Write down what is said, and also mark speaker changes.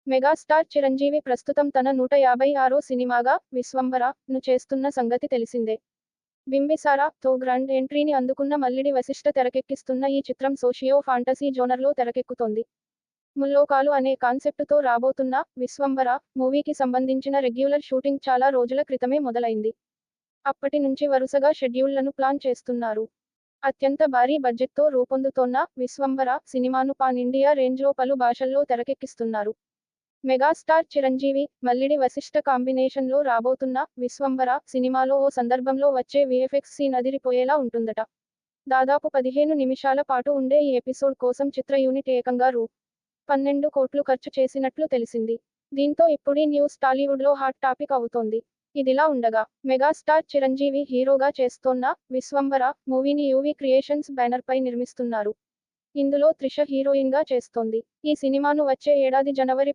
Speaker 1: Megastar Chiranjeevi ప్రస్తుతం తన 156 సినిమాగా విశ్వంభర ను చేస్తున్న సంగతి తెలిసిందే. బింబిసారా తో గ్రాండ్ ఎంట్రీని అందుకున్న మల్లిడి వశిష్ఠ తెరకెక్కిస్తున్న ఈ చిత్రం సోషియో ఫాంటసీ జోనర్లో తెరకెక్కుతోంది. ముల్లోకాలు అనే కాన్సెప్టుతో రాబోతున్న విశ్వంభర మూవీకి సంబంధించిన రెగ్యులర్ షూటింగ్ చాలా రోజుల క్రితమే మొదలైంది. అప్పటి నుంచి వరుసగా షెడ్యూళ్లను ప్లాన్ చేస్తున్నారు. అత్యంత భారీ బడ్జెట్తో రూపొందుతోన్న విశ్వంభర సినిమాను పాన్ ఇండియా రేంజ్లో పలు భాషల్లో తెరకెక్కిస్తున్నారు. మెగాస్టార్ చిరంజీవి, మల్లిడి వశిష్ఠ కాంబినేషన్లో రాబోతున్న విశ్వంభర సినిమాలో ఓ సందర్భంలో వచ్చే వీఎఫ్ఎక్స్ సీన్ అదిరిపోయేలా ఉంటుందట. దాదాపు 15 నిమిషాల పాటు ఉండే ఈ ఎపిసోడ్ కోసం చిత్ర యూనిట్ ఏకంగా రూ. 12 కోట్లు ఖర్చు చేసినట్లు తెలిసింది. దీంతో ఇప్పుడీ న్యూస్ టాలీవుడ్లో హాట్ టాపిక్ అవుతోంది. ఇదిలా ఉండగా, మెగాస్టార్ చిరంజీవి హీరోగా చేస్తోన్న విశ్వంభర మూవీని యూవీ క్రియేషన్స్ బ్యానర్పై నిర్మిస్తున్నారు. ఇందులో త్రిష హీరోయిన్గా చేస్తోంది. ఈ సినిమాను వచ్చే ఏడాది జనవరి